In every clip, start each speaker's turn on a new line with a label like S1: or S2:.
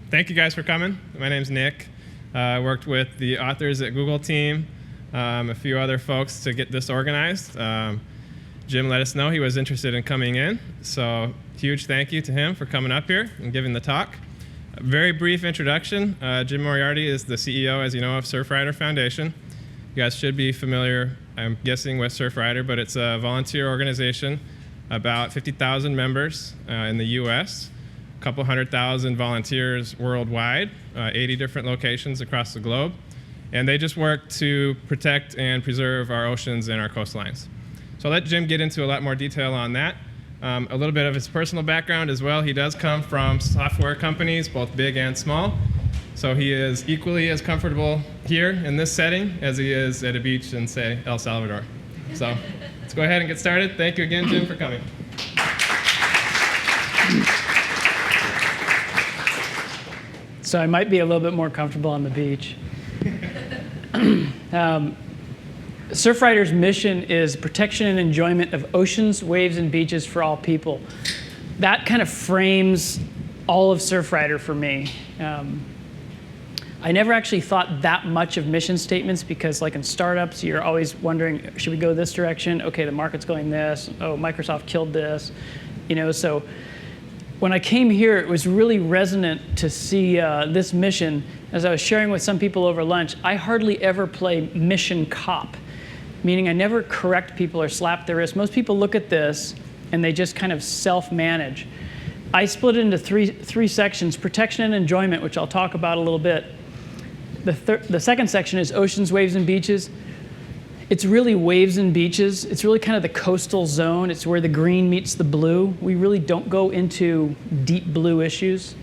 S1: Thank you guys for coming. My name's Nick. I worked with the authors at Google team, a few other folks to get this organized. Jim let us know he was interested in coming in, so huge thank you to him for coming up here and giving the talk. A very brief introduction. Jim Moriarty is the CEO, as you know, of Surfrider Foundation. You guys should be familiar, I'm guessing, with Surfrider, but it's a volunteer organization, about 50,000 members in the US, a couple 100,000 volunteers worldwide, 80 different locations across the globe. And they just work to protect and preserve our oceans and our coastlines. So I'll let Jim get into a lot more detail on that. A little bit of his personal background as well. He does come from software companies, both big and small. So he is equally as comfortable here in this setting as he is at a beach in, say, El Salvador. So let's go ahead and get started. Thank you again, Jim, for coming.
S2: So I might be a little bit more comfortable on the beach. Surfrider's mission is protection and enjoyment of oceans, waves, and beaches for all people. That kind of frames all of Surfrider for me. I never actually thought that much of mission statements because, like in startups, you're always wondering, should we go this direction? Okay, the market's going this. Oh, Microsoft killed this. You know, so when I came here, it was really resonant to see this mission. As I was sharing with some people over lunch, I hardly ever play mission cop, meaning I never correct people or slap their wrist. Most people look at this and they just kind of self-manage. I split it into three sections: protection and enjoyment, which I'll talk about a little bit. The second section is oceans, waves, and beaches. It's really waves and beaches. It's really kind of the coastal zone. It's where the green meets the blue. We really don't go into deep blue issues.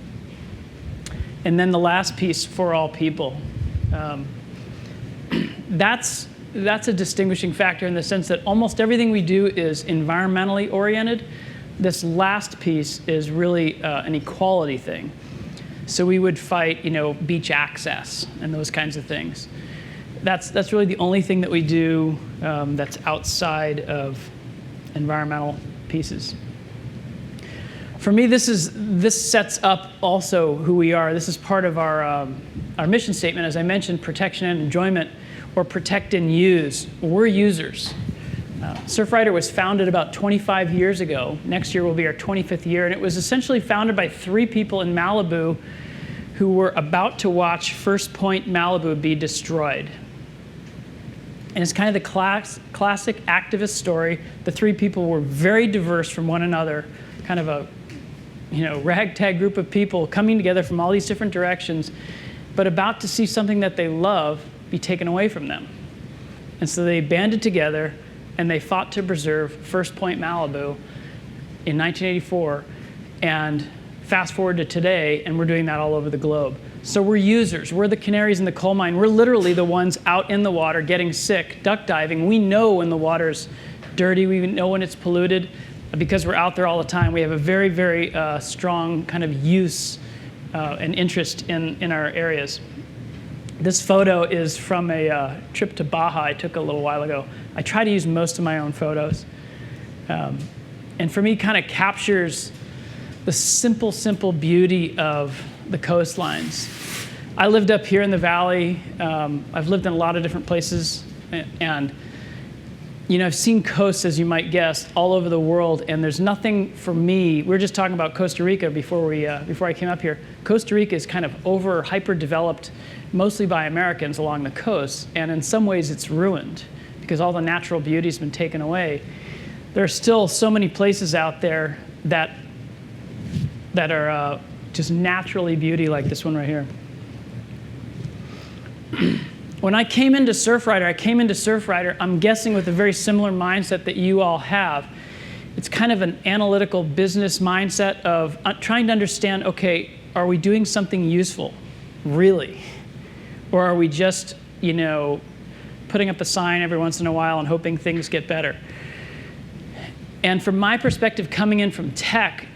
S2: And then the last piece, for all people. That's a distinguishing factor in the sense that almost everything we do is environmentally oriented. This last piece is really an equality thing. So we would fight, beach access and those kinds of things. That's really the only thing that we do that's outside of environmental pieces. For me, this sets up also who we are. This is part of our mission statement. As I mentioned, protection and enjoyment, or protect and use. We're users. Surfrider was founded about 25 years ago. Next year will be our 25th year, and it was essentially founded by 3 people in Malibu who were about to watch First Point Malibu be destroyed. And it's kind of the classic activist story. The 3 people were very diverse from one another, kind of a ragtag group of people coming together from all these different directions, but about to see something that they love be taken away from them. And so they banded together and they fought to preserve First Point Malibu in 1984. And fast forward to today, and we're doing that all over the globe. So we're users. We're the canaries in the coal mine. We're literally the ones out in the water getting sick, duck diving. We know when the water's dirty. We know when it's polluted because we're out there all the time. We have a very, very strong kind of use and interest in our areas. This photo is from a trip to Baja I took a little while ago. I try to use most of my own photos. And for me, kind of captures the simple beauty of the coastlines. I lived up here in the valley. I've lived in a lot of different places. And I've seen coasts, as you might guess, all over the world. And there's nothing for me. We were just talking about Costa Rica before I came up here. Costa Rica is kind of hyper-developed, mostly by Americans along the coast. And in some ways, it's ruined because all the natural beauty has been taken away. There are still so many places out there that are just naturally beauty, like this one right here. When I came into Surfrider, I'm guessing with a very similar mindset that you all have. It's kind of an analytical business mindset of trying to understand, okay, are we doing something useful, really? Or are we just, putting up a sign every once in a while and hoping things get better? And from my perspective, coming in from tech,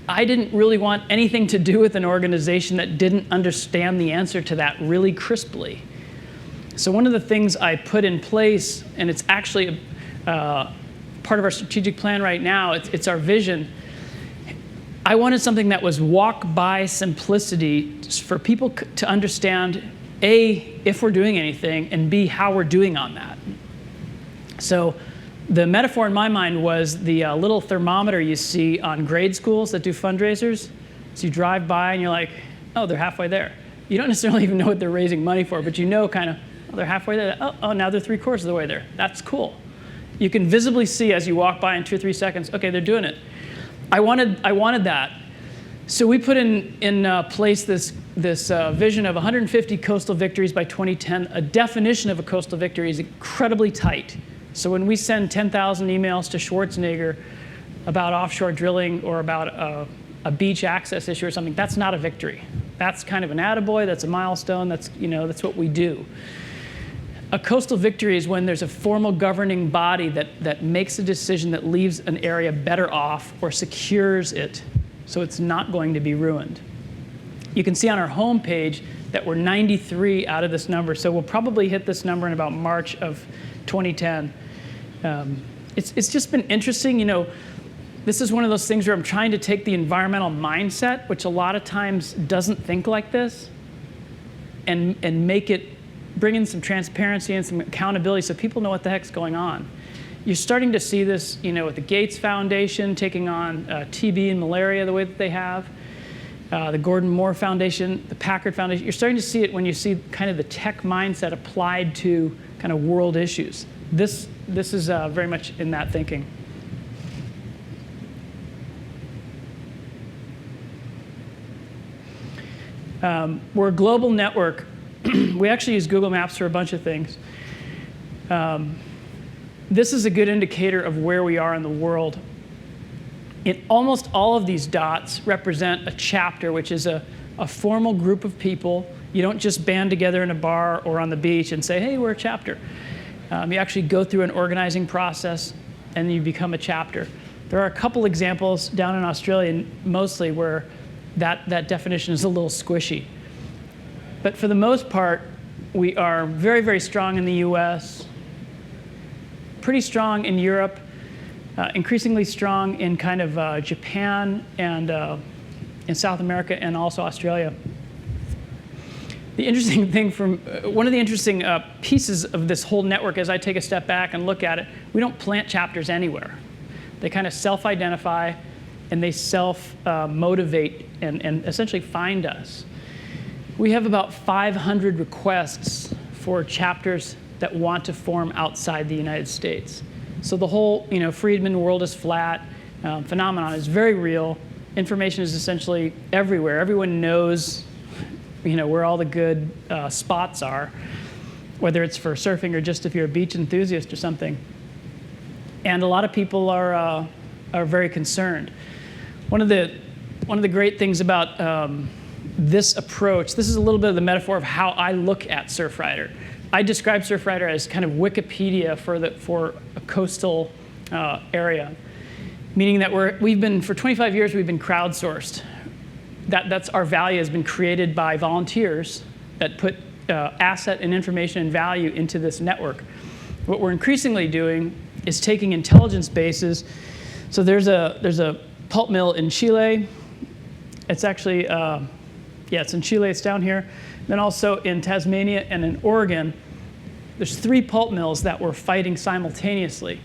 S2: I didn't really want anything to do with an organization that didn't understand the answer to that really crisply. So one of the things I put in place, and it's actually part of our strategic plan right now, it's our vision, I wanted something that was walk-by simplicity for people to understand, A, if we're doing anything, and B, how we're doing on that. So the metaphor in my mind was the little thermometer you see on grade schools that do fundraisers. So you drive by and you're like, oh, they're halfway there. You don't necessarily even know what they're raising money for, but you know kind of, oh, they're halfway there. Oh, now they're 3/4 of the way there. That's cool. You can visibly see as you walk by in 2 or 3 seconds, okay, they're doing it. I wanted that. So we put in place this vision of 150 coastal victories by 2010. A definition of a coastal victory is incredibly tight. So when we send 10,000 emails to Schwarzenegger about offshore drilling or about a beach access issue or something, that's not a victory. That's kind of an attaboy, that's a milestone, that's what we do. A coastal victory is when there's a formal governing body that makes a decision that leaves an area better off or secures it so it's not going to be ruined. You can see on our homepage that we're 93 out of this number, so we'll probably hit this number in about March of 2010. It's just been interesting. This is one of those things where I'm trying to take the environmental mindset, which a lot of times doesn't think like this, and make it, bring in some transparency and some accountability so people know what the heck's going on. You're starting to see this, with the Gates Foundation taking on TB and malaria the way that they have, the Gordon Moore Foundation, the Packard Foundation. You're starting to see it when you see kind of the tech mindset applied to kind of world issues. This is very much in that thinking. We're a global network. We actually use Google Maps for a bunch of things. This is a good indicator of where we are in the world. Almost all of these dots represent a chapter, which is a formal group of people. You don't just band together in a bar or on the beach and say, hey, we're a chapter. You actually go through an organizing process, and you become a chapter. There are a couple examples down in Australia, mostly, where that definition is a little squishy. But for the most part, we are very, very strong in the US, pretty strong in Europe, increasingly strong in kind of Japan and in South America and also Australia. The interesting thing one of the interesting pieces of this whole network, as I take a step back and look at it, we don't plant chapters anywhere. They kind of self-identify and they self-motivate and essentially find us. We have about 500 requests for chapters that want to form outside the United States. So the whole Friedman world is flat phenomenon is very real. Information is essentially everywhere. Everyone knows where all the good spots are, whether it's for surfing or just if you're a beach enthusiast or something. And a lot of people are very concerned. One of the great things about this approach, this is a little bit of the metaphor of how I look at Surfrider. I describe Surfrider as kind of Wikipedia for a coastal area, meaning that for 25 years we've been crowdsourced. That's our value has been created by volunteers that put asset and information and value into this network. What we're increasingly doing is taking intelligence bases. So there's a pulp mill in Chile. It's actually it's in Chile. It's down here. Then also in Tasmania and in Oregon, there's 3 pulp mills that were fighting simultaneously.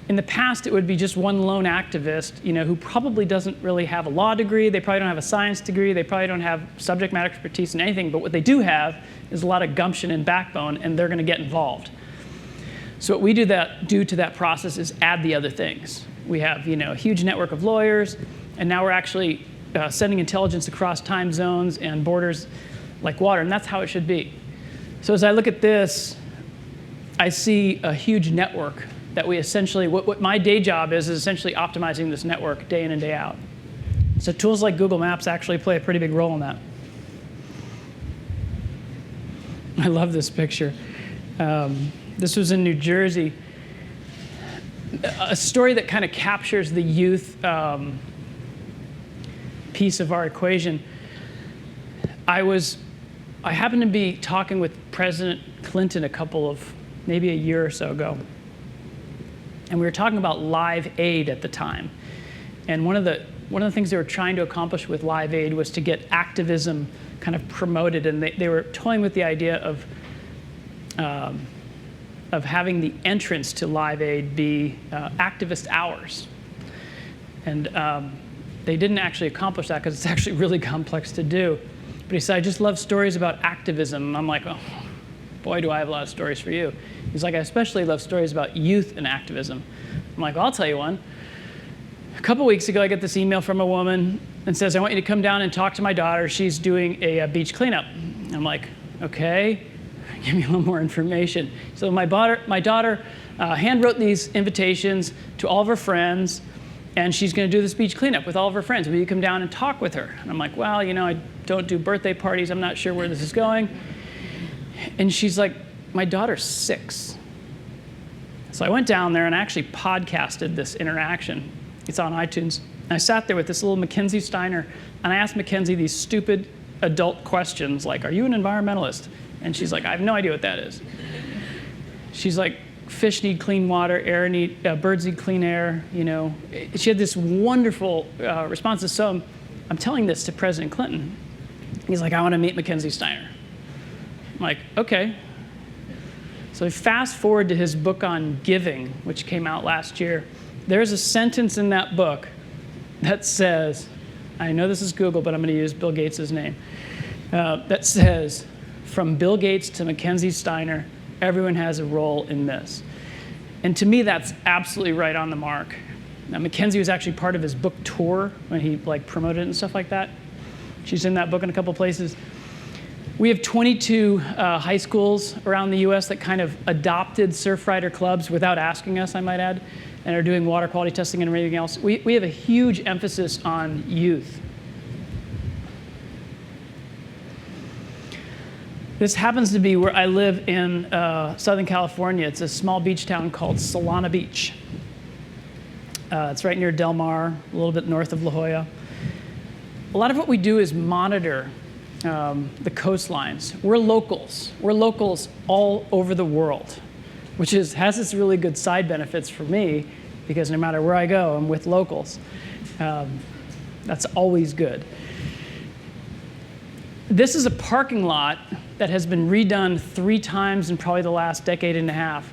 S2: In the past, it would be just one lone activist, who probably doesn't really have a law degree. They probably don't have a science degree. They probably don't have subject matter expertise in anything. But what they do have is a lot of gumption and backbone, and they're going to get involved. So what we do to that process is add the other things. We have a huge network of lawyers, and now we're actually sending intelligence across time zones and borders like water, and that's how it should be. So as I look at this, I see a huge network that we essentially, what my day job is essentially optimizing this network day in and day out. So tools like Google Maps actually play a pretty big role in that. I love this picture. This was in New Jersey. A story that kind of captures the youth piece of our equation. I happened to be talking with President Clinton maybe a year or so ago. And we were talking about live aid at the time. And one of the one of the things they were trying to accomplish with Live Aid was to get activism kind of promoted, and they were toying with the idea of having the entrance to Live Aid be activist hours. And they didn't actually accomplish that because it's actually really complex to do. But he said, I just love stories about activism. And I'm like, oh, boy, do I have a lot of stories for you. He's like, I especially love stories about youth and activism. I'm like, well, I'll tell you one. A couple weeks ago, I get this email from a woman and says, I want you to come down and talk to my daughter. She's doing a beach cleanup. I'm like, okay, give me a little more information. So my daughter hand wrote these invitations to all of her friends, and she's going to do this beach cleanup with all of her friends. Will you come down and talk with her? And I'm like, well, you know, I don't do birthday parties. I'm not sure where this is going. And she's like, my daughter's 6. So I went down there and I actually podcasted this interaction. It's on iTunes. And I sat there with this little Mackenzie Steiner, and I asked Mackenzie these stupid adult questions like, are you an environmentalist? And she's like, I have no idea what that is. She's like, fish need clean water, birds need clean air. You know, she had this wonderful responses. So I'm telling this to President Clinton. He's like, I want to meet Mackenzie Steiner. I'm like, okay. So we fast forward to his book on giving, which came out last year. There's a sentence in that book that says, I know this is Google, but I'm going to use Bill Gates' name, that says, from Bill Gates to Mackenzie Steiner, everyone has a role in this. And to me, that's absolutely right on the mark. Now, Mackenzie was actually part of his book tour when he promoted it and stuff like that. She's in that book in a couple places. We have 22 high schools around the US that kind of adopted Surfrider clubs without asking us, I might add, and are doing water quality testing and everything else. We have a huge emphasis on youth. This happens to be where I live in Southern California. It's a small beach town called Solana Beach. It's right near Del Mar, a little bit north of La Jolla. A lot of what we do is monitor the coastlines. We're locals. We're locals all over the world, which has its really good side benefits for me, because no matter where I go, I'm with locals. That's always good. This is a parking lot that has been redone 3 times in probably the last decade and a half.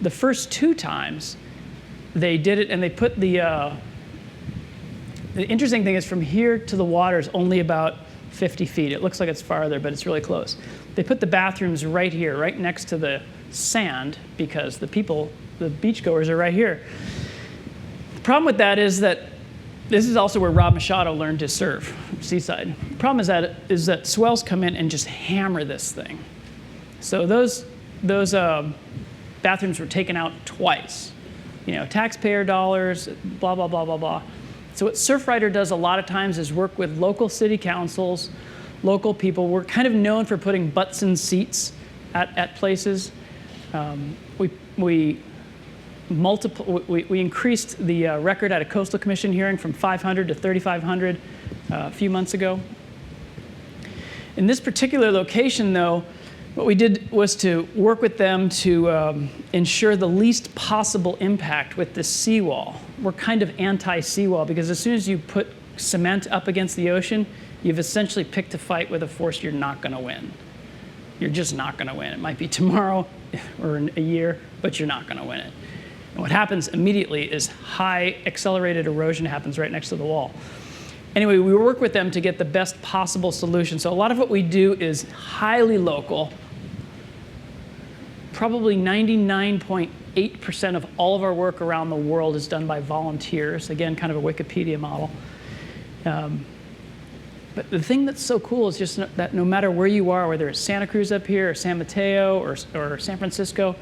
S2: The first 2 times, they did it and they put the interesting thing is from here to the water is only about 50 feet. It looks like it's farther, but it's really close. They put the bathrooms right here, right next to the sand, because the beachgoers are right here. The problem with that is that this is also where Rob Machado learned to surf, seaside. The problem is that swells come in and just hammer this thing. So those bathrooms were taken out twice. You know, taxpayer dollars, blah, blah, blah, blah, blah. So what Surfrider does a lot of times is work with local city councils, local people. We're kind of known for putting butts in seats at places. We increased the record at a coastal commission hearing from 500 to 3,500 a few months ago. In this particular location, though, what we did was to work with them to ensure the least possible impact with this seawall. We're kind of anti-seawall, because as soon as you put cement up against the ocean, you've essentially picked a fight with a force you're not going to win. You're just not going to win. It might be tomorrow or in a year, but you're not going to win it. And what happens immediately is high accelerated erosion happens right next to the wall. Anyway, we work with them to get the best possible solution. So a lot of what we do is highly local. Probably 99.8% of all of our work around the world is done by volunteers. Again, kind of a Wikipedia model. But the thing that's so cool is just that no matter where you are, whether it's Santa Cruz up here or San Mateo or San Francisco,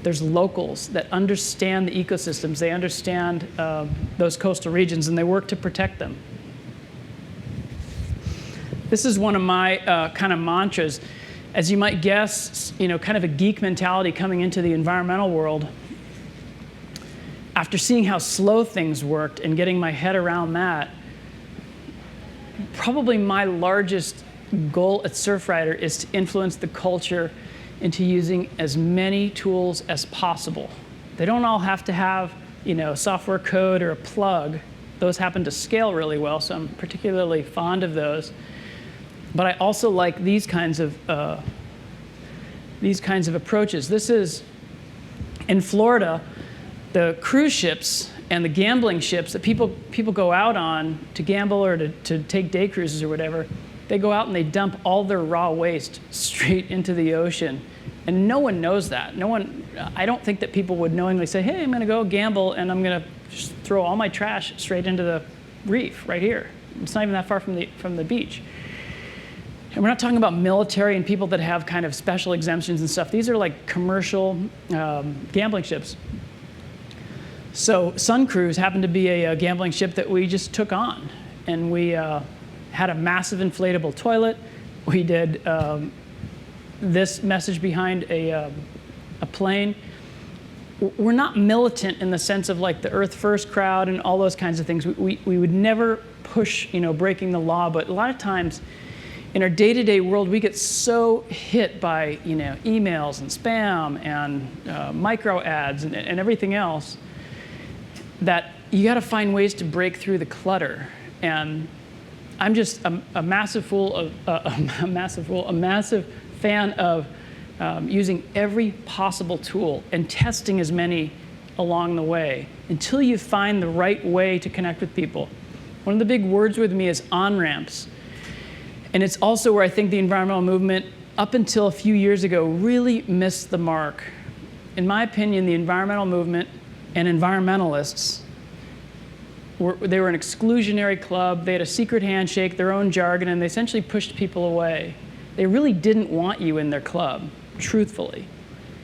S2: there's locals that understand the ecosystems. They understand those coastal regions, and they work to protect them. This is one of my kind of mantras. As you might guess, you know, kind of a geek mentality coming into the environmental world. After seeing how slow things worked and getting my head around that, probably my largest goal at Surfrider is to influence the culture into using as many tools as possible. They don't all have to have, you know, software code or a plug. those happen to scale really well, so I'm particularly fond of those. But I also like these kinds of approaches. This is, in Florida, the cruise ships and the gambling ships that people go out on to gamble or to take day cruises or whatever. They go out and they dump all their raw waste straight into the ocean. And no one knows that. I don't think that people would knowingly say, hey, I'm going to go gamble and I'm going to just throw all my trash straight into the reef right here. It's not even that far from the beach. And we're not talking about military and people that have kind of special exemptions and stuff. These are like commercial gambling ships. So Sun Cruise happened to be a gambling ship that we just took on. And we had a massive inflatable toilet. We did this message behind a plane. We're not militant in the sense of like the Earth First crowd and all those kinds of things. We would never push, breaking the law, but a lot of times in our day-to-day world, we get so hit by, emails and spam and micro ads and everything else that you got to find ways to break through the clutter. And I'm just a massive fan of using every possible tool and testing as many along the way until you find the right way to connect with people. One of the big words with me is on-ramps. And it's also where I think the environmental movement, up until a few years ago, really missed the mark. In my opinion, the environmental movement and environmentalists, they were an exclusionary club. They had a secret handshake, their own jargon, and they essentially pushed people away. They really didn't want you in their club, truthfully.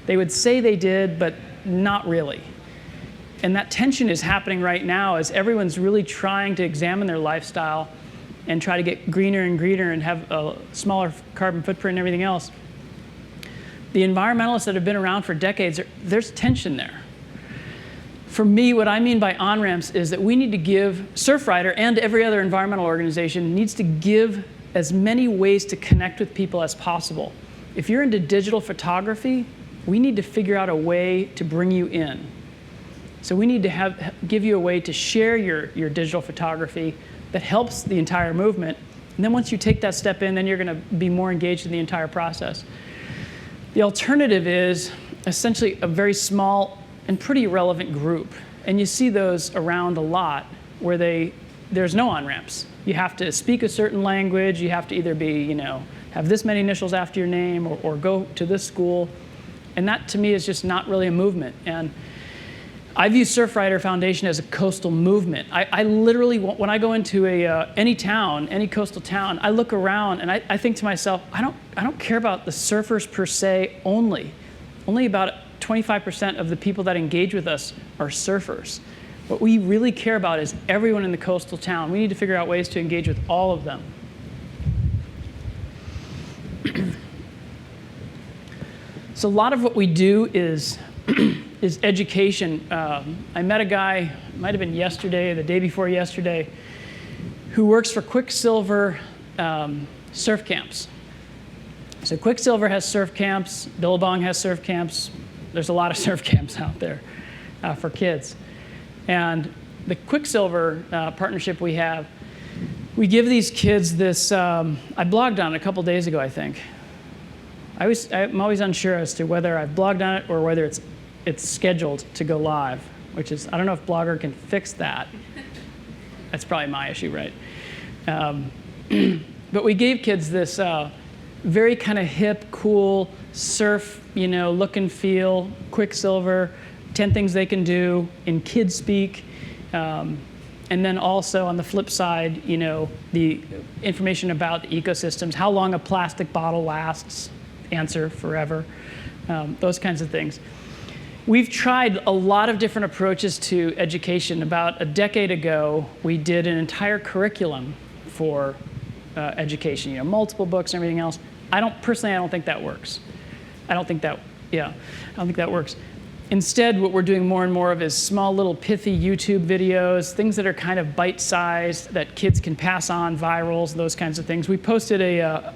S2: They would say they did, but not really. And that tension is happening right now as everyone's really trying to examine their lifestyle and try to get greener and greener and have a smaller carbon footprint and everything else. The environmentalists that have been around for decades, there's tension there. For me, what I mean by on-ramps is that we need to give, Surfrider and every other environmental organization needs to give as many ways to connect with people as possible. If you're into digital photography, we need to figure out a way to bring you in. So we need to give you a way to share your digital photography that helps the entire movement. And then once you take that step in, then you're going to be more engaged in the entire process. The alternative is essentially a very small and pretty irrelevant group. And you see those around a lot where there's no on-ramps. You have to speak a certain language. You have to either be, have this many initials after your name or go to this school. And that, to me, is just not really a movement. And I view Surfrider Foundation as a coastal movement. I literally, when I go into any town, any coastal town, I look around and I think to myself, I don't care about the surfers per se only. Only about 25% of the people that engage with us are surfers. What we really care about is everyone in the coastal town. We need to figure out ways to engage with all of them. So a lot of what we do is education. I met a guy, it might have been yesterday, the day before yesterday, who works for Quicksilver surf camps. So Quicksilver has surf camps, Billabong has surf camps. There's a lot of surf camps out there for kids. And the Quicksilver partnership we have, we give these kids this, I blogged on it a couple days ago, I think. I'm always unsure as to whether I've blogged on it or whether it's scheduled to go live, which is, I don't know if Blogger can fix that. That's probably my issue, right? But we gave kids this very kind of hip, cool surf, look and feel, Quicksilver, 10 things they can do in kid speak. And then also on the flip side, the information about the ecosystems, how long a plastic bottle lasts, answer forever, those kinds of things. We've tried a lot of different approaches to education. About a decade ago, we did an entire curriculum for education, multiple books and everything else. Personally, I don't think that works. I don't think that works. Instead, what we're doing more and more of is small little pithy YouTube videos, things that are kind of bite-sized that kids can pass on, virals, those kinds of things. We posted a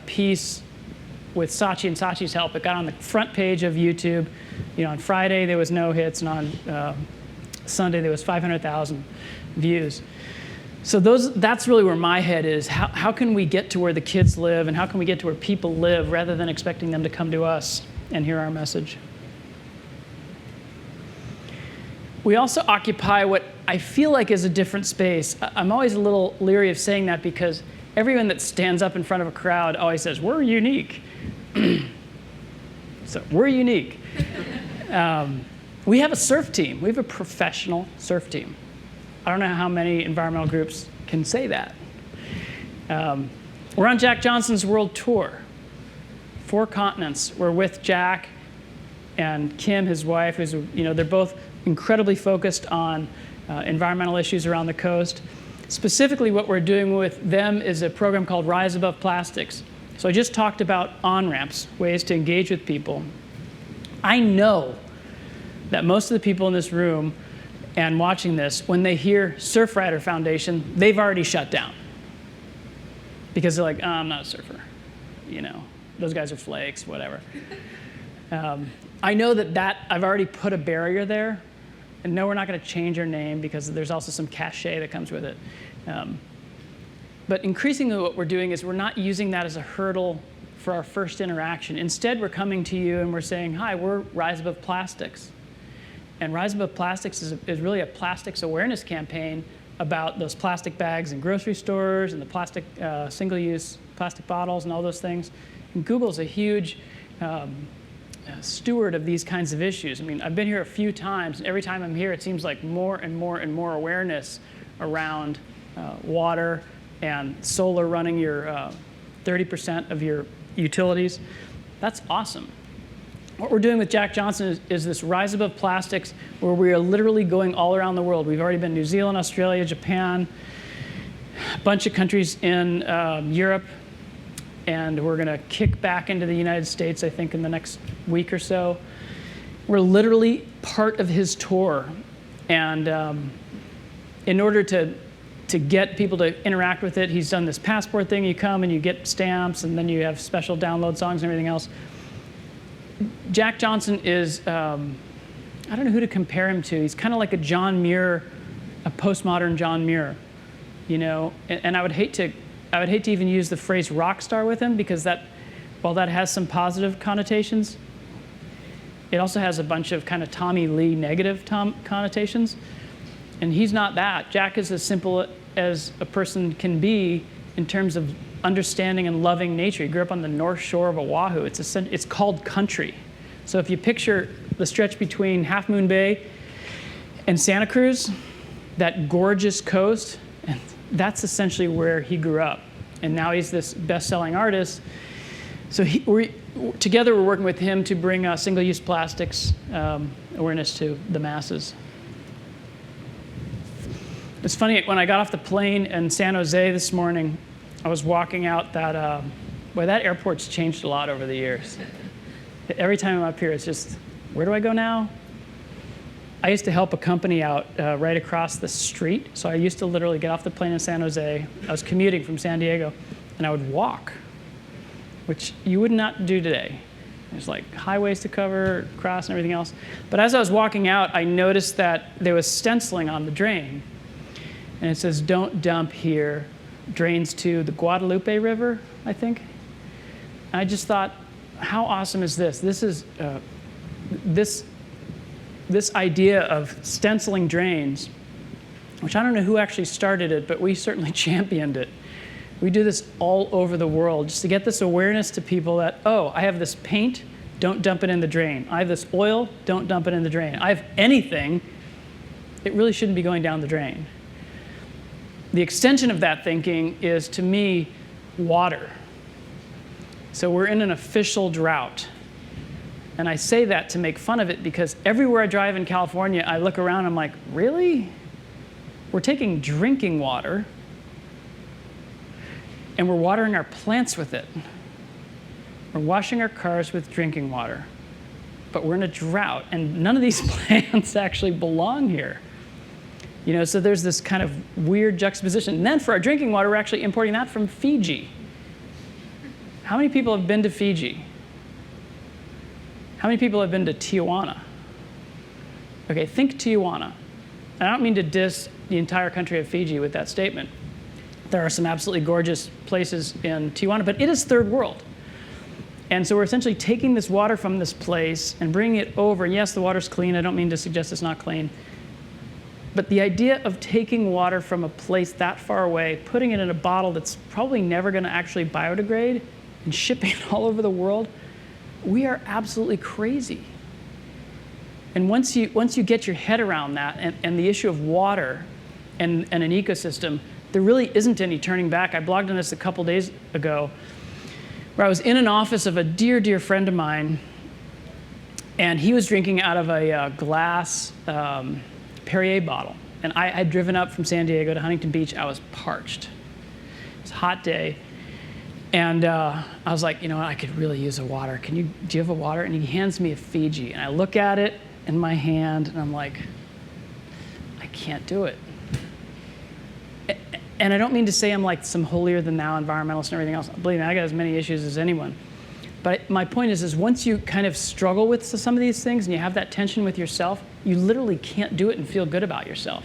S2: piece with Sachi and Sachi's help. It got on the front page of YouTube. On Friday there was no hits, and on Sunday there was 500,000 views. So that's really where my head is. How can we get to where the kids live, and how can we get to where people live rather than expecting them to come to us and hear our message? We also occupy what I feel like is a different space. I'm always a little leery of saying that because everyone that stands up in front of a crowd always says, we're unique. So we're unique. We have a surf team. We have a professional surf team. I don't know how many environmental groups can say that. We're on Jack Johnson's world tour. 4 continents. We're with Jack and Kim, his wife, who's, they're both incredibly focused on environmental issues around the coast. Specifically, what we're doing with them is a program called Rise Above Plastics. So I just talked about on-ramps, ways to engage with people. I know that most of the people in this room and watching this, when they hear Surfrider Foundation, they've already shut down. Because they're like, oh, I'm not a surfer. Those guys are flakes, whatever. I know that I've already put a barrier there. And no, we're not going to change our name because there's also some cachet that comes with it. But increasingly what we're doing is we're not using that as a hurdle for our first interaction. Instead, we're coming to you and we're saying, hi, we're Rise Above Plastics. And Rise Above Plastics is really a plastics awareness campaign about those plastic bags in grocery stores and the plastic single-use plastic bottles and all those things. And Google's a huge steward of these kinds of issues. I mean, I've been here a few times, and every time I'm here, it seems like more and more and more awareness around water and solar running your 30% of your utilities. That's awesome. What we're doing with Jack Johnson is this Rise Above Plastics, where we are literally going all around the world. We've already been New Zealand, Australia, Japan, a bunch of countries in Europe, and we're going to kick back into the United States, I think, in the next week or so. We're literally part of his tour. And in order to get people to interact with it, he's done this passport thing. You come and you get stamps, and then you have special download songs and everything else. Jack Johnson is, I don't know who to compare him to. He's kind of like a John Muir, a postmodern John Muir, And I would hate to even use the phrase rock star with him, because while that has some positive connotations, it also has a bunch of kind of Tommy Lee negative connotations. And he's not that. Jack is as simple as a person can be in terms of understanding and loving nature. He grew up on the north shore of Oahu. It's called country. So if you picture the stretch between Half Moon Bay and Santa Cruz, that gorgeous coast, and that's essentially where he grew up. And now he's this best-selling artist. So together we're working with him to bring single-use plastics awareness to the masses. It's funny, when I got off the plane in San Jose this morning, I was walking out that airport's changed a lot over the years. Every time I'm up here, it's just, where do I go now? I used to help a company out right across the street. So I used to literally get off the plane in San Jose. I was commuting from San Diego, and I would walk, which you would not do today. There's like highways to cover, cross, and everything else. But as I was walking out, I noticed that there was stenciling on the drain. And it says, don't dump here. Drains to the Guadalupe River, I think. And I just thought, how awesome is this? This is this idea of stenciling drains, which I don't know who actually started it, but we certainly championed it. We do this all over the world just to get this awareness to people that, oh, I have this paint, don't dump it in the drain. I have this oil, don't dump it in the drain. I have anything, it really shouldn't be going down the drain. The extension of that thinking is, to me, water. So we're in an official drought. And I say that to make fun of it because everywhere I drive in California, I look around and I'm like, really? We're taking drinking water and we're watering our plants with it. We're washing our cars with drinking water. But we're in a drought, and none of these plants actually belong here. So there's this kind of weird juxtaposition. And then for our drinking water, we're actually importing that from Fiji. How many people have been to Fiji? How many people have been to Tijuana? Okay, think Tijuana. I don't mean to diss the entire country of Fiji with that statement. There are some absolutely gorgeous places in Tijuana, but it is third world. And so we're essentially taking this water from this place and bringing it over. And yes, the water's clean. I don't mean to suggest it's not clean. But the idea of taking water from a place that far away, putting it in a bottle that's probably never going to actually biodegrade, and shipping it all over the world, we are absolutely crazy. And once you get your head around that and the issue of water and an ecosystem, there really isn't any turning back. I blogged on this a couple days ago, where I was in an office of a dear, dear friend of mine, and he was drinking out of a glass Perrier bottle. And I had driven up from San Diego to Huntington Beach. I was parched. It was a hot day. And I was like, you know what, I could really use a water. Do you have a water? And he hands me a Fiji. And I look at it in my hand, and I'm like, I can't do it. And I don't mean to say I'm like some holier than thou environmentalist and everything else. Believe me, I got as many issues as anyone. But my point is once you kind of struggle with some of these things and you have that tension with yourself, you literally can't do it and feel good about yourself.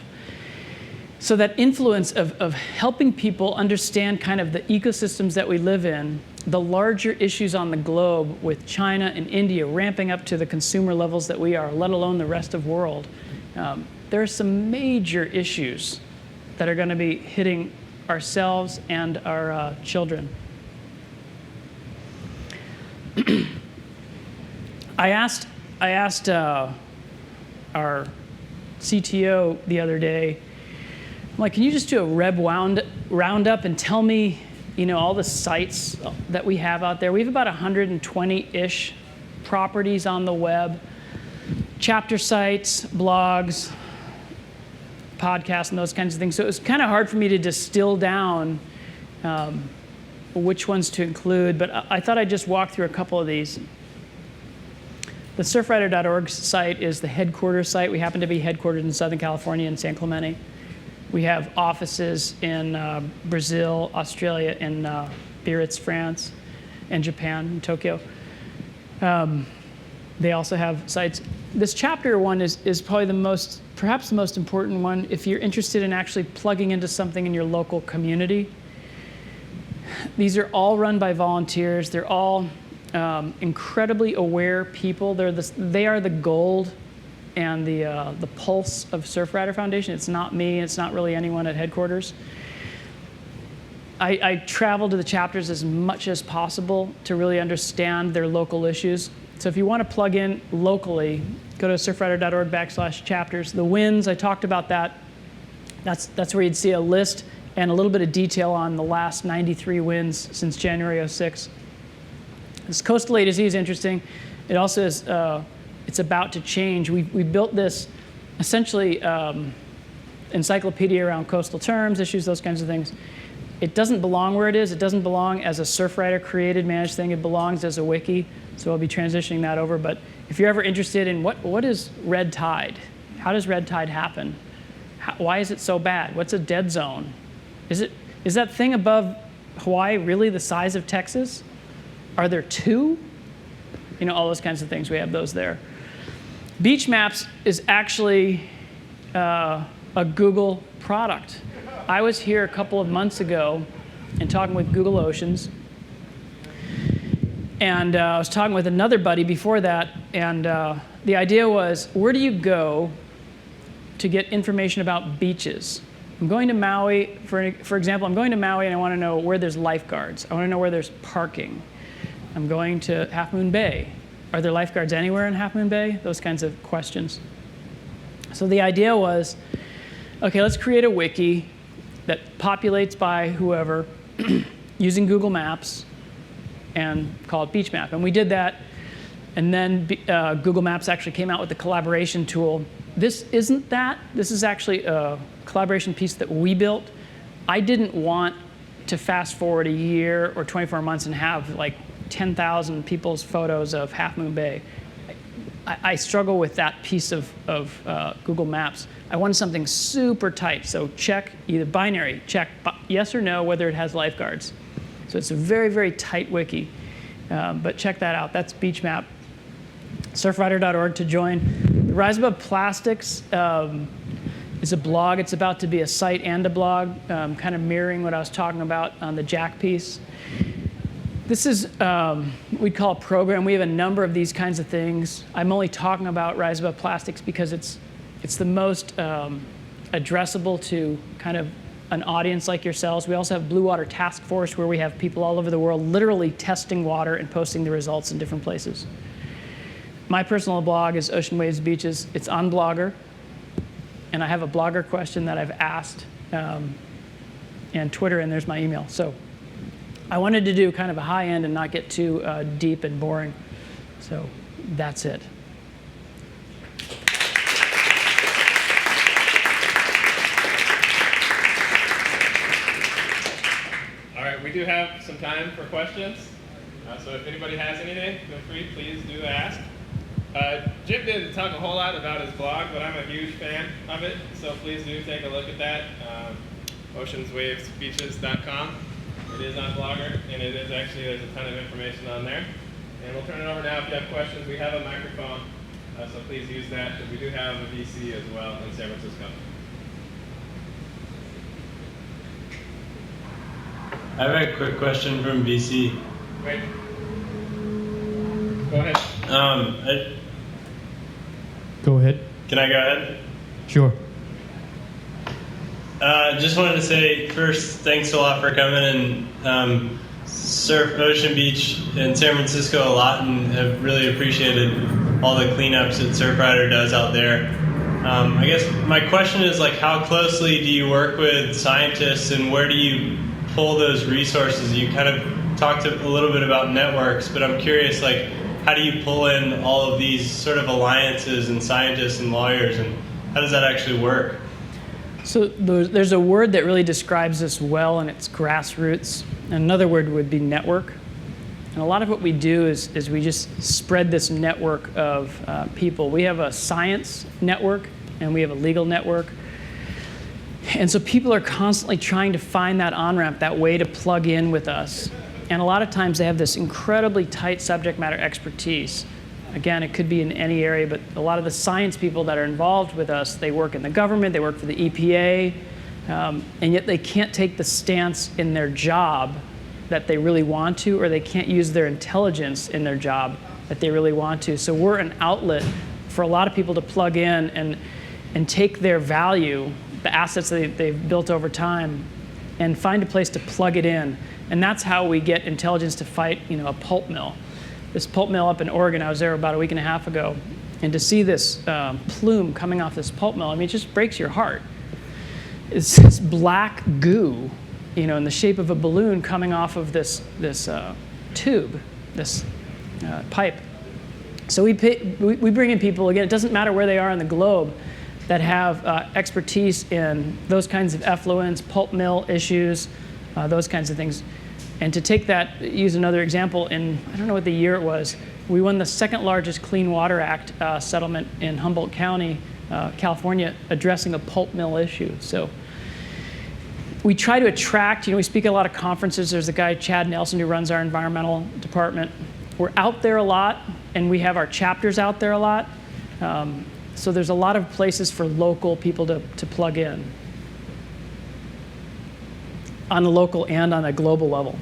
S2: So that influence of helping people understand kind of the ecosystems that we live in, the larger issues on the globe with China and India ramping up to the consumer levels that we are, let alone the rest of the world, there are some major issues that are going to be hitting ourselves and our children. I asked our CTO the other day, I'm like, can you just do a Reb roundup and tell me, you know, all the sites that we have out there? We have about 120-ish properties on the web, chapter sites, blogs, podcasts, and those kinds of things. So it was kind of hard for me to distill down which ones to include, but I thought I'd just walk through a couple of these. The surfrider.org site is the headquarters site. We happen to be headquartered in Southern California in San Clemente. We have offices in Brazil, Australia, and Biarritz, France, and Japan, in Tokyo. They also have sites. This chapter one is probably perhaps the most important one if you're interested in actually plugging into something in your local community. These are all run by volunteers. They're all incredibly aware people. They are the gold and the pulse of Surfrider Foundation. It's not me. It's not really anyone at headquarters. I travel to the chapters as much as possible to really understand their local issues. So if you want to plug in locally, go to surfrider.org/chapters. The wins, I talked about that. That's where you'd see a list and a little bit of detail on the last 93 wins since January '06. This coastal A to Z is interesting. It also is, it's about to change. We built this essentially encyclopedia around coastal terms, issues, those kinds of things. It doesn't belong where it is. It doesn't belong as a Surfrider created, managed thing. It belongs as a wiki. So I'll be transitioning that over. But if you're ever interested in what is red tide? How does red tide happen? Why is it so bad? What's a dead zone? Is that thing above Hawaii really the size of Texas? Are there two? You know, all those kinds of things. We have those there. Beach Maps is actually a Google product. I was here a couple of months ago and talking with Google Oceans. And I was talking with another buddy before that. And the idea was, where do you go to get information about beaches? I'm going to Maui, for example, I'm going to Maui and I want to know where there's lifeguards. I want to know where there's parking. I'm going to Half Moon Bay. Are there lifeguards anywhere in Half Moon Bay? Those kinds of questions. So the idea was, okay, let's create a wiki that populates by whoever using Google Maps and call it Beach Map. And we did that. And then Google Maps actually came out with the collaboration tool. This isn't that. This is actually a collaboration piece that we built. I didn't want to fast forward a year or 24 months and have like 10,000 people's photos of Half Moon Bay. I struggle with that piece of Google Maps. I wanted something super tight. So check either binary, check yes or no whether it has lifeguards. So it's a very, very tight wiki. But check that out. That's Beach Map. Surfrider.org to join. The Rise Above Plastics is a blog. It's about to be a site and a blog, kind of mirroring what I was talking about on the Jack piece. This is we'd call a program. We have a number of these kinds of things. I'm only talking about Rise Above Plastics because it's the most addressable to kind of an audience like yourselves. We also have Blue Water Task Force, where we have people all over the world literally testing water and posting the results in different places. My personal blog is Ocean Waves Beaches. It's on Blogger. And I have a Blogger question that I've asked, and Twitter, and there's my email. So I wanted to do kind of a high end and not get too deep and boring. So that's it.
S1: All right, we do have some time for questions. So if anybody has anything, feel free, please do ask. Jim didn't talk a whole lot about his blog, but I'm a huge fan of it, so please do take a look at that. Oceanswavesbeaches.com. It is on Blogger, and it is actually, there's a ton of information on there. And we'll turn it over now if you have questions. We have a microphone, so please use that, because we do have a VC as well in San Francisco.
S3: I have a quick question from BC.
S1: Wait. Go ahead.
S4: Go ahead.
S3: Can I go ahead?
S4: Sure.
S3: Just wanted to say first, thanks a lot for coming and surf Ocean Beach in San Francisco a lot, and have really appreciated all the cleanups that Surfrider does out there. I guess my question is, like, how closely do you work with scientists, and where do you pull those resources? You kind of talked a little bit about networks, but I'm curious, like, how do you pull in all of these sort of alliances and scientists and lawyers, and how does that actually work?
S2: So there's a word that really describes this well, and it's grassroots. And another word would be network. And a lot of what we do is we just spread this network of people. We have a science network, and we have a legal network. And so people are constantly trying to find that on-ramp, that way to plug in with us. And a lot of times they have this incredibly tight subject matter expertise. Again, it could be in any area, but a lot of the science people that are involved with us, they work in the government, they work for the EPA, and yet they can't take the stance in their job that they really want to, or they can't use their intelligence in their job that they really want to. So we're an outlet for a lot of people to plug in and take their value, the assets that they've built over time, and find a place to plug it in. And that's how we get intelligence to fight, a pulp mill. This pulp mill up in Oregon, I was there about a week and a half ago, and to see this plume coming off this pulp mill, I mean, it just breaks your heart. It's this black goo, in the shape of a balloon coming off of this tube, this pipe. So we bring in people, again, it doesn't matter where they are on the globe, that have expertise in those kinds of effluents, pulp mill issues, those kinds of things. And to take that, use another example, I don't know what the year it was, we won the second largest Clean Water Act settlement in Humboldt County, California, addressing a pulp mill issue. So we try to attract, we speak at a lot of conferences. There's a guy, Chad Nelson, who runs our environmental department. We're out there a lot, and we have our chapters out there a lot. So there's a lot of places for local people to plug in, on a local and on a global level.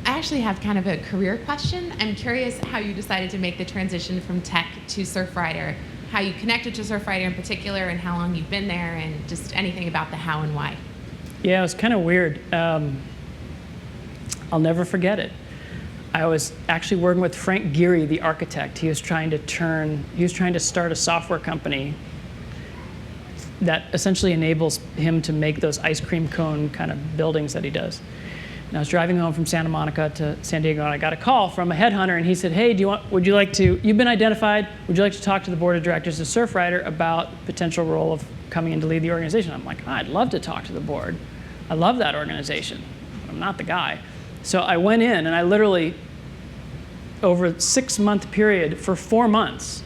S5: I actually have kind of a career question. I'm curious how you decided to make the transition from tech to Surfrider, how you connected to Surfrider in particular, and how long you've been there, and just anything about the how and why.
S2: Yeah, it was kind of weird. I'll never forget it. I was actually working with Frank Geary, the architect. He was trying to start a software company that essentially enables him to make those ice cream cone kind of buildings that he does. And I was driving home from Santa Monica to San Diego, and I got a call from a headhunter, and he said, hey, you've been identified, would you like to talk to the board of directors of Surfrider about potential role of coming in to lead the organization? I'm like, I'd love to talk to the board. I love that organization. I'm not the guy. So I went in, and I literally, over a 6-month period, for 4 months,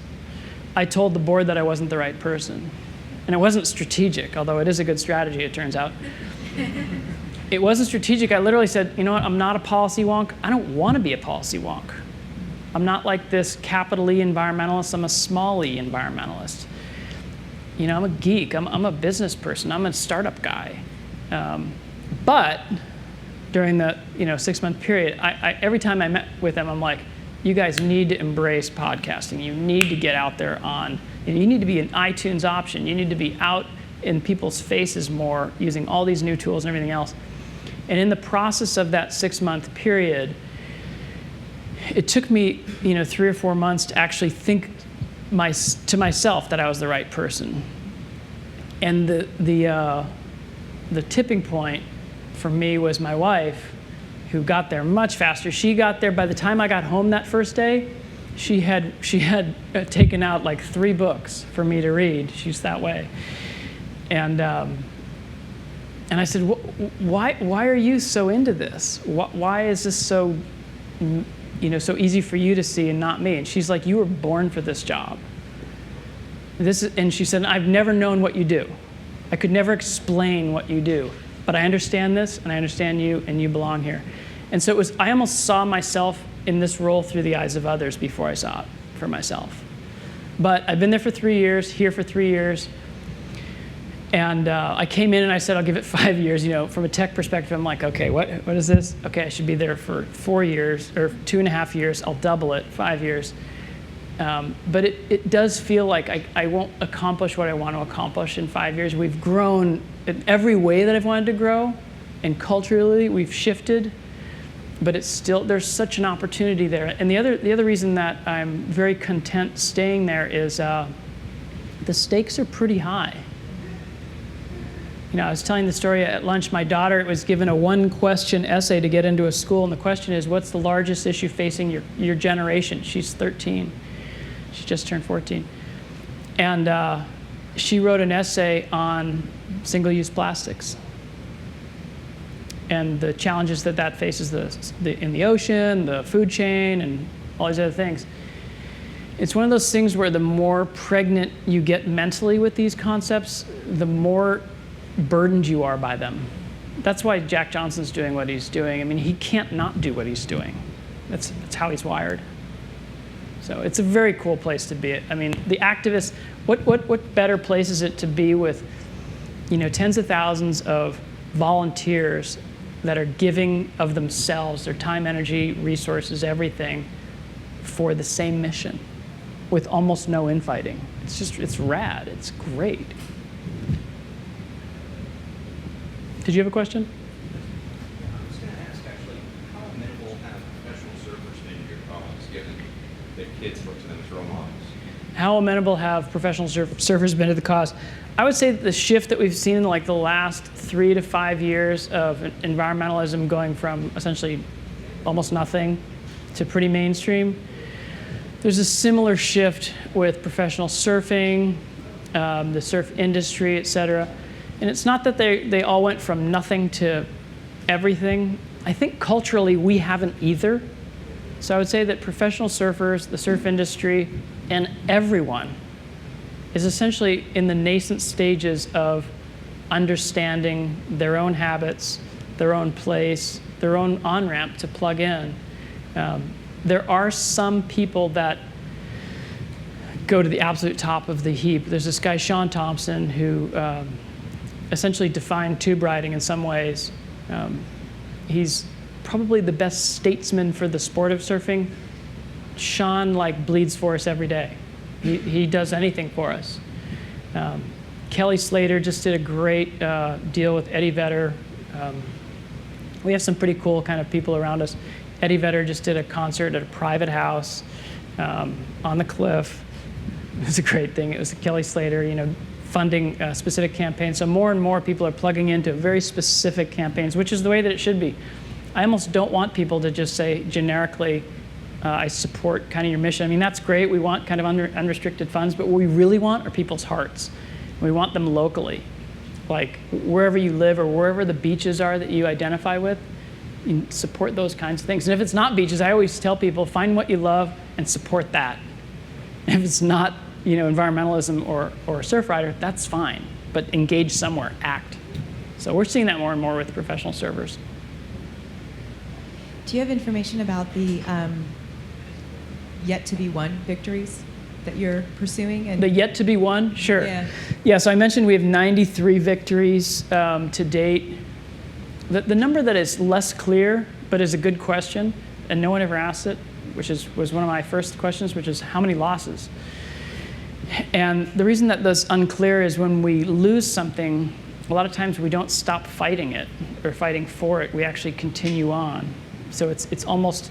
S2: I told the board that I wasn't the right person. And it wasn't strategic, although it is a good strategy, it turns out. It wasn't strategic. I literally said, you know what, I'm not a policy wonk. I don't want to be a policy wonk. I'm not like this capital E environmentalist. I'm a small e environmentalist. You know, I'm a geek. I'm a business person. I'm a startup guy. But during the 6-month period, I every time I met with them, I'm like, you guys need to embrace podcasting. You need to get out there you need to be an iTunes option. You need to be out in people's faces more, using all these new tools and everything else. And in the process of that 6-month period, it took me 3 or 4 months to actually think to myself that I was the right person. And the tipping point for me was my wife, who got there much faster. She got there by the time I got home that first day. She had taken out like 3 books for me to read. She's that way. And I said, why are you so into this? Why is this so so easy for you to see and not me? And she's like, you were born for this job. And she said, I've never known what you do. I could never explain what you do. But I understand this, and I understand you, and you belong here. And so I almost saw myself in this role through the eyes of others before I saw it for myself. But I've been there for 3 years, here for 3 years. And I came in and I said, I'll give it 5 years. From a tech perspective, I'm like, okay, what is this? Okay, I should be there for 4 years, or 2.5 years. I'll double it, 5 years. But it does feel like I won't accomplish what I want to accomplish in 5 years. We've grown in every way that I've wanted to grow, and culturally we've shifted, but there's such an opportunity there. And the other reason that I'm very content staying there is the stakes are pretty high. I was telling the story at lunch. My daughter was given a 1-question essay to get into a school, and the question is, what's the largest issue facing your generation? She's 13. She just turned 14. And she wrote an essay on single-use plastics and the challenges that faces in the ocean, the food chain, and all these other things. It's one of those things where the more pregnant you get mentally with these concepts, the more burdened you are by them. That's why Jack Johnson's doing what he's doing. I mean, he can't not do what he's doing. That's how he's wired. So it's a very cool place to be. I mean, the activists, what better place is it to be with, tens of thousands of volunteers that are giving of themselves, their time, energy, resources, everything, for the same mission with almost no infighting. It's rad. It's great. Did you have a question?
S6: I was going to ask, actually, how amenable have professional surfers been to your cause, given that kids look to them as role models?
S2: How amenable have professional surfers been to the cause? I would say that the shift that we've seen in like the last 3 to 5 years of environmentalism going from essentially almost nothing to pretty mainstream, there's a similar shift with professional surfing, the surf industry, et cetera. And it's not that they all went from nothing to everything. I think culturally we haven't either. So I would say that professional surfers, the surf industry, and everyone is essentially in the nascent stages of understanding their own habits, their own place, their own on-ramp to plug in. There are some people that go to the absolute top of the heap. There's this guy, Sean Thompson, who essentially defined tube riding in some ways. He's probably the best statesman for the sport of surfing. Sean bleeds for us every day. He does anything for us. Kelly Slater just did a great deal with Eddie Vedder. We have some pretty cool kind of people around us. Eddie Vedder just did a concert at a private house on the cliff. It was a great thing. It was Kelly Slater, funding specific campaigns. So more and more people are plugging into very specific campaigns, which is the way that it should be. I almost don't want people to just say generically, I support kind of your mission. I mean, that's great. We want kind of unrestricted funds, but what we really want are people's hearts. We want them locally. Like wherever you live or wherever the beaches are that you identify with, you support those kinds of things. And if it's not beaches, I always tell people, find what you love and support that. If it's not environmentalism or Surfrider, that's fine. But engage somewhere, act. So we're seeing that more and more with professional surfers.
S7: Do you have information about the yet to be won victories that you're pursuing? And
S2: The yet to be won? Sure.
S7: Yeah.
S2: Yeah, so I mentioned we have 93 victories to date. The number that is less clear, but is a good question, and no one ever asked it, was one of my first questions, which is how many losses? And the reason that that's unclear is when we lose something, a lot of times we don't stop fighting it or fighting for it. We actually continue on. So it's almost,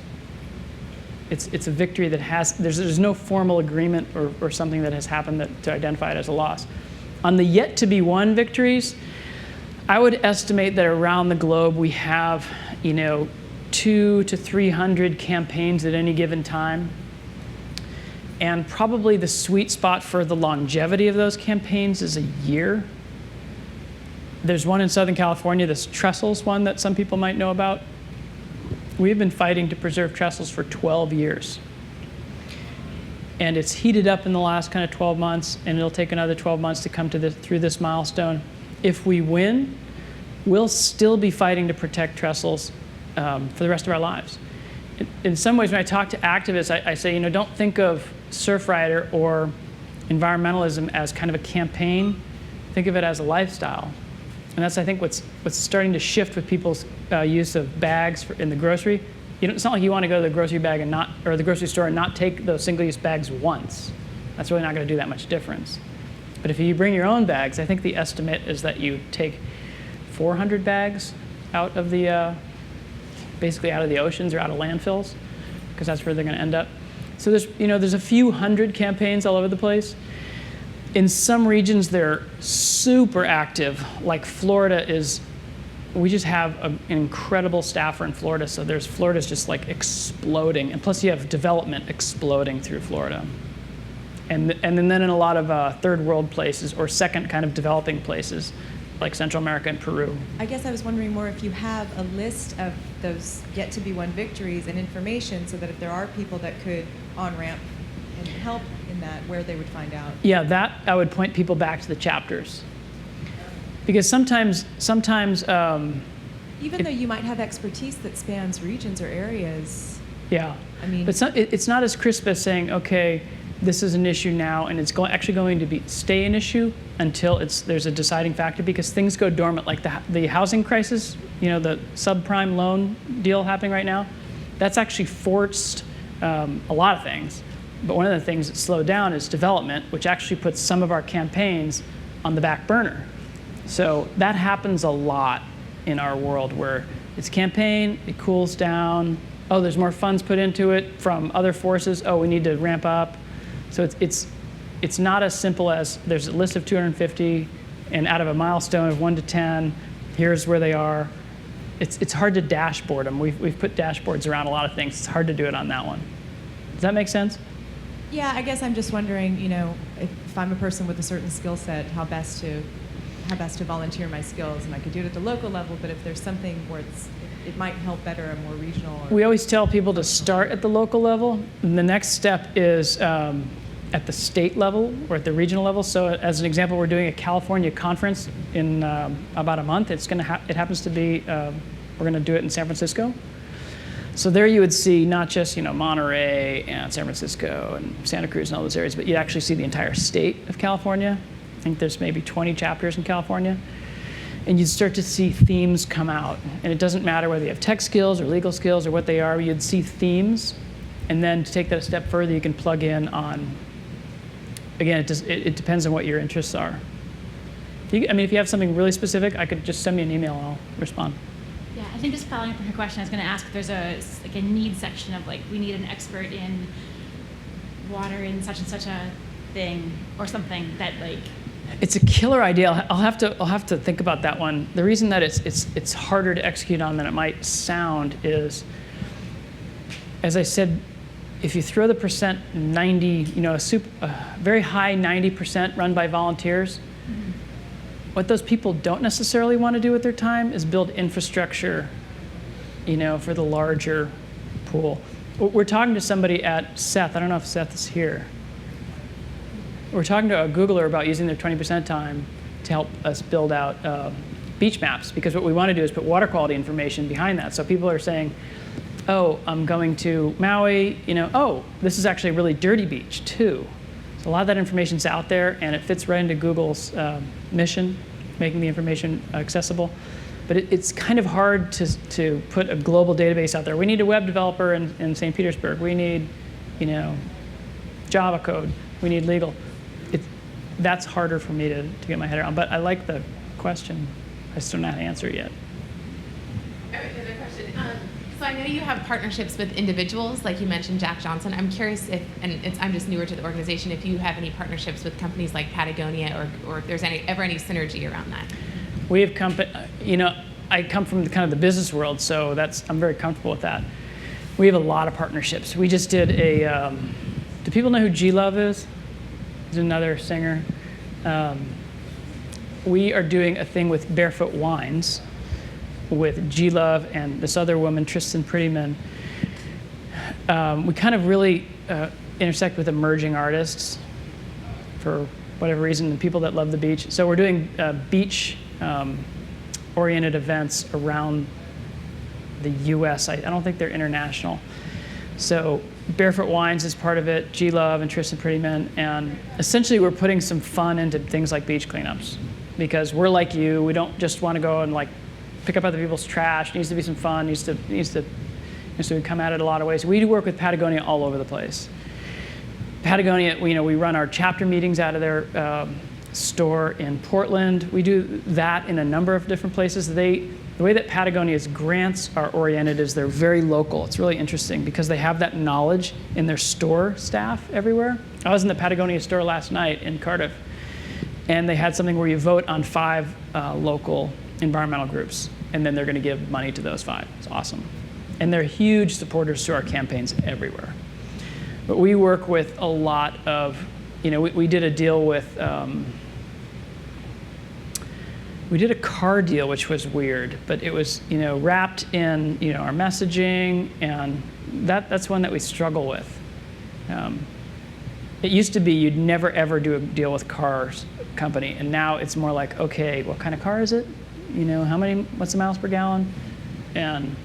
S2: it's a victory that has, there's no formal agreement or something that has happened to identify it as a loss. On the yet to be won victories, I would estimate that around the globe we have, 200 to 300 campaigns at any given time. And probably the sweet spot for the longevity of those campaigns is a year. There's one in Southern California, this trestles one that some people might know about. We've been fighting to preserve trestles for 12 years. And it's heated up in the last kind of 12 months, and it'll take another 12 months to come to through this milestone. If we win, we'll still be fighting to protect trestles for the rest of our lives. In some ways, when I talk to activists, I say, don't think of Surfrider or environmentalism as kind of a campaign. Think of it as a lifestyle. And that's, I think, what's starting to shift with people's use of bags in the grocery. It's not like you want to go to the grocery bag or the grocery store and not take those single-use bags once. That's really not going to do that much difference. But if you bring your own bags, I think the estimate is that you take 400 bags out of the, basically out of the oceans or out of landfills, because that's where they're going to end up. So there's a few hundred campaigns all over the place. In some regions, they're super active. Like Florida we just have an incredible staffer in Florida. So Florida's just like exploding. And plus you have development exploding through Florida. And then in a lot of third world places or second kind of developing places, like Central America and Peru.
S7: I guess I was wondering more if you have a list of those yet to be won victories and information so that if there are people that could on-ramp and help in that, where they would find out.
S2: Yeah, that I would point people back to the chapters. Because sometimes
S7: even though you might have expertise that spans regions or areas.
S2: Yeah.
S7: I mean,
S2: but it's not as crisp as saying, okay, this is an issue now, and it's actually going to stay an issue until there's a deciding factor, because things go dormant, like the housing crisis, the subprime loan deal happening right now. That's actually forced a lot of things. But one of the things that slowed down is development, which actually puts some of our campaigns on the back burner. So that happens a lot in our world, where it's campaign, it cools down. Oh, there's more funds put into it from other forces. Oh, we need to ramp up. So it's not as simple as there's a list of 250, and out of a milestone of 1 to 10, here's where they are. It's hard to dashboard them. We've put dashboards around a lot of things. It's hard to do it on that one. Does that make sense?
S7: Yeah, I guess I'm just wondering, if I'm a person with a certain skill set, how best to volunteer my skills, and I could do it at the local level. But if there's something where it might help better a more regional.
S2: We always tell people to start at the local level, and the next step is at the state level or at the regional level. So, as an example, we're doing a California conference in about a month. It happens to be we're going to do it in San Francisco. So there you would see not just Monterey and San Francisco and Santa Cruz and all those areas, but you'd actually see the entire state of California. I think there's maybe 20 chapters in California. And you'd start to see themes come out. And it doesn't matter whether you have tech skills or legal skills or what they are, you'd see themes. And then to take that a step further, you can plug in on, again, it depends on what your interests are. If you have something really specific, I could just send me an email and I'll respond.
S8: Yeah, I think just following up on her question, I was going to ask if there's a need section of we need an expert in water in such and such a thing or something that
S2: It's a killer idea. I'll have to think about that one. The reason that it's harder to execute on than it might sound is, as I said, if you throw the percent 90, a very high 90% run by volunteers, mm-hmm. What those people don't necessarily want to do with their time is build infrastructure, for the larger pool. We're talking to somebody at Seth. I don't know if Seth is here. We're talking to a Googler about using their 20% time to help us build out beach maps, because what we want to do is put water quality information behind that. So people are saying, oh, I'm going to Maui, oh, this is actually a really dirty beach too. So a lot of that information's out there, and it fits right into Google's mission, making the information accessible. But it's kind of hard to put a global database out there. We need a web developer in St. Petersburg. We need, Java code. We need legal. That's harder for me to get my head around. But I like the question. I just don't know how to answer it yet.
S5: I have another question. So I know you have partnerships with individuals, like you mentioned Jack Johnson. I'm curious if, I'm just newer to the organization, if you have any partnerships with companies like Patagonia, or if there's ever any synergy around that.
S2: We have I come from kind of the business world, so I'm very comfortable with that. We have a lot of partnerships. We just did do people know who G-Love is? He's another singer. We are doing a thing with Barefoot Wines with G-Love and this other woman, Tristan Prettyman. We kind of really intersect with emerging artists for whatever reason, and people that love the beach. So we're doing beach oriented events around the US. I don't think they're international. So Barefoot Wines is part of it, G-Love and Tristan Prettyman, and essentially we're putting some fun into things like beach cleanups, because we're like you, we don't just want to go and pick up other people's trash. It needs to be some fun, needs to come at it a lot of ways. We do work with Patagonia all over the place. Patagonia, we run our chapter meetings out of their store in Portland. We do that in a number of different places. The way that Patagonia's grants are oriented is they're very local. It's really interesting because they have that knowledge in their store staff everywhere. I was in the Patagonia store last night in Cardiff, and they had something where you vote on 5 local environmental groups, and then they're going to give money to those 5. It's awesome. And they're huge supporters to our campaigns everywhere. But we work with a lot of, we did a deal with, we did a car deal, which was weird, but it was, wrapped in, our messaging, and that's one that we struggle with. It used to be you'd never ever do a deal with cars company, and now it's more like, okay, what kind of car is it? What's the miles per gallon? And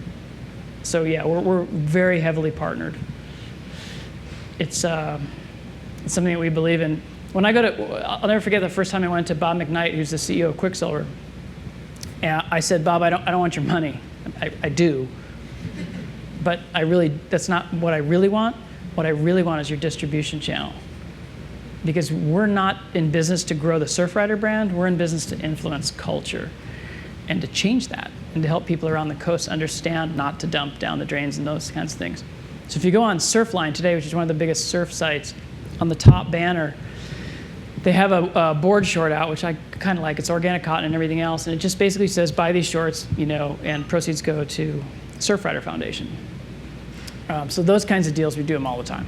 S2: so yeah, we're very heavily partnered. It's something that we believe in. When I I'll never forget the first time I went to Bob McKnight, who's the CEO of Quicksilver. And I said, Bob, I don't want your money. I do, but that's not what I really want. What I really want is your distribution channel. Because we're not in business to grow the Surfrider brand, we're in business to influence culture and to change that and to help people around the coast understand not to dump down the drains and those kinds of things. So if you go on Surfline today, which is one of the biggest surf sites, on the top banner, they have a board short out, which I kind of like. It's organic cotton and everything else, and it just basically says, buy these shorts, and proceeds go to Surfrider Foundation. So those kinds of deals, we do them all the time.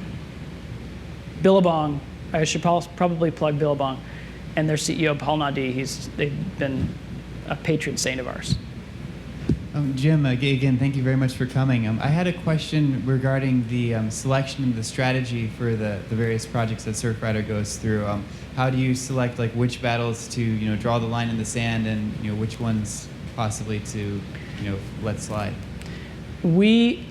S2: Billabong, I should probably plug Billabong, and their CEO, Paul Nadi, they've been a patron saint of ours.
S9: Jim, again, thank you very much for coming. I had a question regarding the selection of the strategy for the various projects that Surfrider goes through. How do you select which battles to draw the line in the sand, and which ones possibly to let slide? We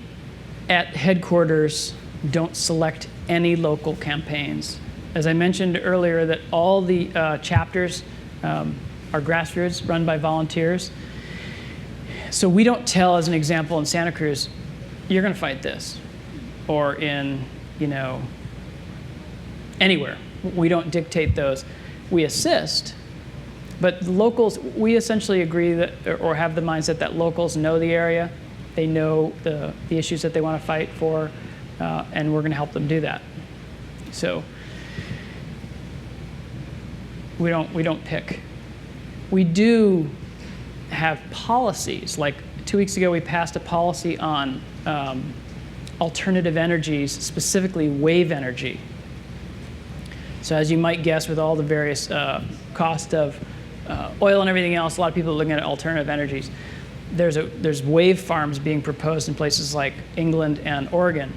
S9: at headquarters don't select any local campaigns. As I mentioned earlier, that all the chapters are grassroots, run by volunteers. So we don't tell, as an example, in Santa Cruz, you're going to fight this, or in anywhere. We don't dictate those. We assist, but the locals, we essentially agree that, or have the mindset that locals know the area, they know the issues that they want to fight for, and we're going to help them do that. So we don't pick. We do have policies. Like 2 weeks ago, we passed a policy on alternative energies, specifically wave energy. So as you might guess, with all the various cost of oil and everything else, a lot of people are looking at alternative energies. There's wave farms being proposed in places like England and Oregon.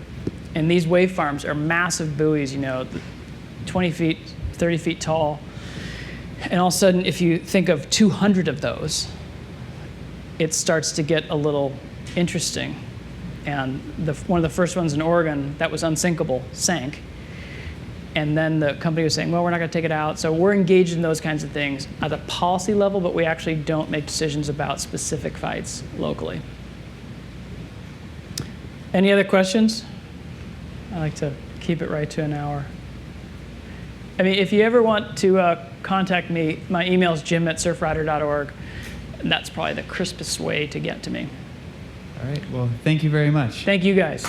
S9: And these wave farms are massive buoys, 20 feet, 30 feet tall. And all of a sudden, if you think of 200 of those, it starts to get a little interesting.
S2: And one of the first ones in Oregon that was unsinkable sank. And then the company was saying, well, we're not going to take it out. So we're engaged in those kinds of things at a policy level, but we actually don't make decisions about specific fights locally. Any other questions? I like to keep it right to an hour. I mean, if you ever want to contact me, my email is jim@surfrider.org. That's probably the crispest way to get to me.
S9: All right. Well, thank you very much.
S2: Thank you, guys.